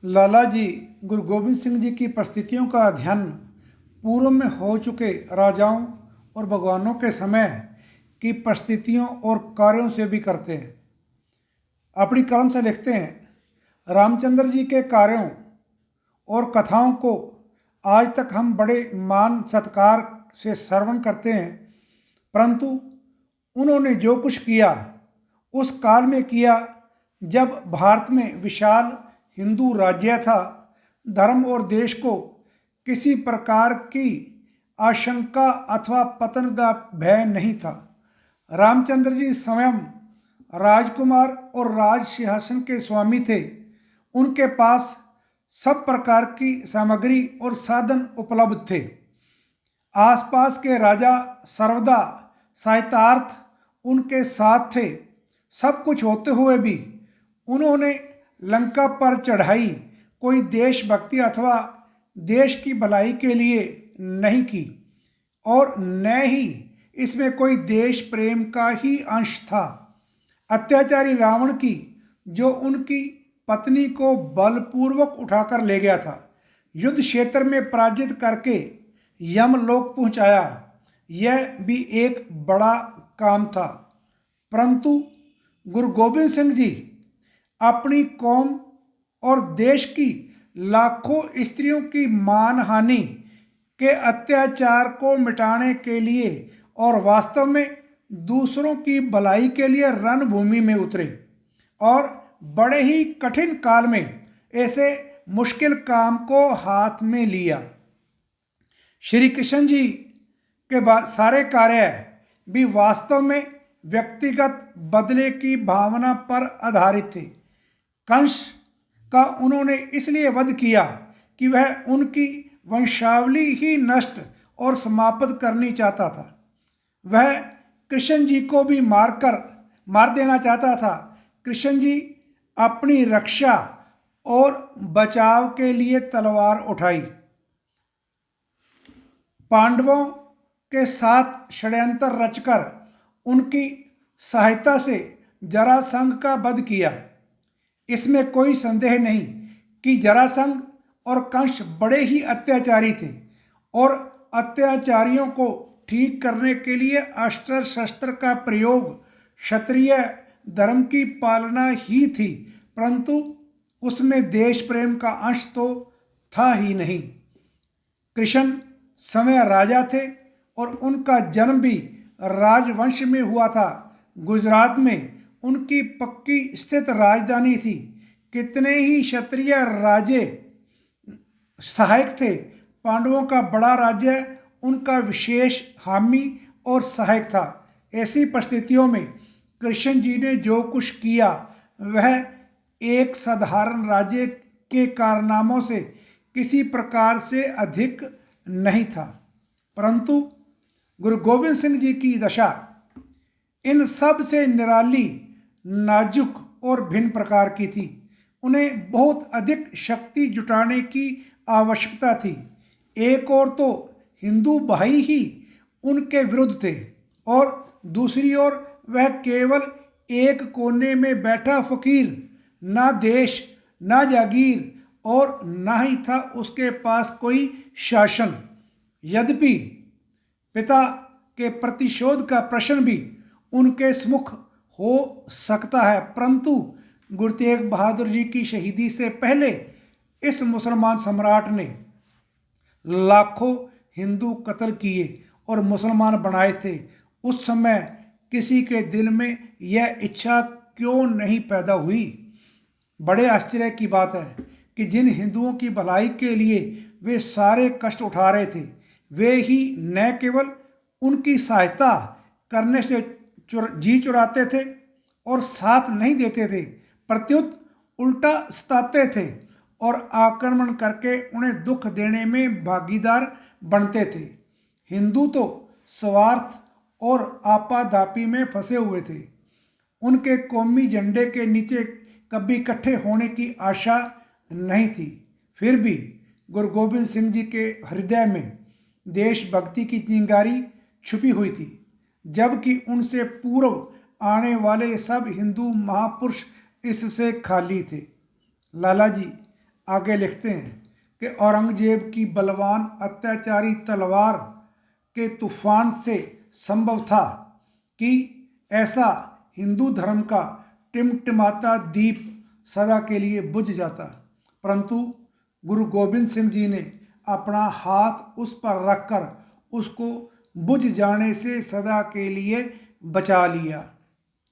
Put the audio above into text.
लाला जी गुरु गोविंद सिंह जी की परिस्थितियों का अध्ययन पूर्व में हो चुके राजाओं और भगवानों के समय की परिस्थितियों और कार्यों से भी करते हैं। अपनी कलम से लिखते हैं, रामचंद्र जी के कार्यों और कथाओं को आज तक हम बड़े मान सत्कार से श्रवण करते हैं, परंतु उन्होंने जो कुछ किया उस काल में किया जब भारत में विशाल हिंदू राज्य था। धर्म और देश को किसी प्रकार की आशंका अथवा पतन का भय नहीं था। रामचंद्र जी स्वयं राजकुमार और राज सिंहासन के स्वामी थे। उनके पास सब प्रकार की सामग्री और साधन उपलब्ध थे। आसपास के राजा सर्वदा सहायतार्थ उनके साथ थे। सब कुछ होते हुए भी उन्होंने लंका पर चढ़ाई कोई देशभक्ति अथवा देश की भलाई के लिए नहीं की और न ही इसमें कोई देश प्रेम का ही अंश था। अत्याचारी रावण की जो उनकी पत्नी को बलपूर्वक उठाकर ले गया था, युद्ध क्षेत्र में पराजित करके यमलोक पहुंचाया, यह भी एक बड़ा काम था। परंतु गुरु गोविंद सिंह जी अपनी कौम और देश की लाखों स्त्रियों की मानहानि के अत्याचार को मिटाने के लिए और वास्तव में दूसरों की भलाई के लिए रणभूमि में उतरे और बड़े ही कठिन काल में ऐसे मुश्किल काम को हाथ में लिया। श्री कृष्ण जी के बाद सारे कार्य भी वास्तव में व्यक्तिगत बदले की भावना पर आधारित थे। कंस का उन्होंने इसलिए वध किया कि वह उनकी वंशावली ही नष्ट और समाप्त करनी चाहता था। वह कृष्ण जी को भी मार देना चाहता था। कृष्ण जी अपनी रक्षा और बचाव के लिए तलवार उठाई। पांडवों के साथ षड्यंत्र रचकर उनकी सहायता से जरासंध का वध किया। इसमें कोई संदेह नहीं कि जरासंध और कंस बड़े ही अत्याचारी थे और अत्याचारियों को ठीक करने के लिए अस्त्र शस्त्र का प्रयोग क्षत्रिय धर्म की पालना ही थी, परंतु उसमें देश प्रेम का अंश तो था ही नहीं। कृष्ण समय राजा थे और उनका जन्म भी राजवंश में हुआ था। गुजरात में उनकी पक्की स्थित राजधानी थी। कितने ही क्षत्रिय राजे सहायक थे। पांडवों का बड़ा राज्य उनका विशेष हामी और सहायक था। ऐसी परिस्थितियों में कृष्ण जी ने जो कुछ किया वह एक साधारण राजे के कारनामों से किसी प्रकार से अधिक नहीं था। परंतु गुरु गोविंद सिंह जी की दशा इन सब से निराली, नाजुक और भिन्न प्रकार की थी। उन्हें बहुत अधिक शक्ति जुटाने की आवश्यकता थी। एक ओर तो हिंदू भाई ही उनके विरुद्ध थे और दूसरी ओर वह केवल एक कोने में बैठा फकीर, ना देश ना जागीर और ना ही था उसके पास कोई शासन। यद्यपि पिता के प्रतिशोध का प्रश्न भी उनके सम्मुख हो सकता है, परंतु गुरु तेग बहादुर जी की शहीदी से पहले इस मुसलमान सम्राट ने लाखों हिंदू कत्ल किए और मुसलमान बनाए थे। उस समय किसी के दिल में यह इच्छा क्यों नहीं पैदा हुई? बड़े आश्चर्य की बात है कि जिन हिंदुओं की भलाई के लिए वे सारे कष्ट उठा रहे थे, वे ही न केवल उनकी सहायता करने से जी चुराते थे और साथ नहीं देते थे, प्रत्युत उल्टा सताते थे और आक्रमण करके उन्हें दुख देने में भागीदार बनते थे। हिंदू तो स्वार्थ और आपाधापी में फंसे हुए थे। उनके कौमी झंडे के नीचे कभी इकट्ठे होने की आशा नहीं थी। फिर भी गुरु गोविंद सिंह जी के हृदय में देशभक्ति की चिंगारी छुपी हुई थी, जबकि उनसे पूर्व आने वाले सब हिंदू महापुरुष इससे खाली थे। लाला जी आगे लिखते हैं कि औरंगजेब की बलवान अत्याचारी तलवार के तूफान से संभव था कि ऐसा हिंदू धर्म का टिमटिमाता दीप सदा के लिए बुझ जाता, परंतु गुरु गोबिंद सिंह जी ने अपना हाथ उस पर रखकर उसको बुझ जाने से सदा के लिए बचा लिया।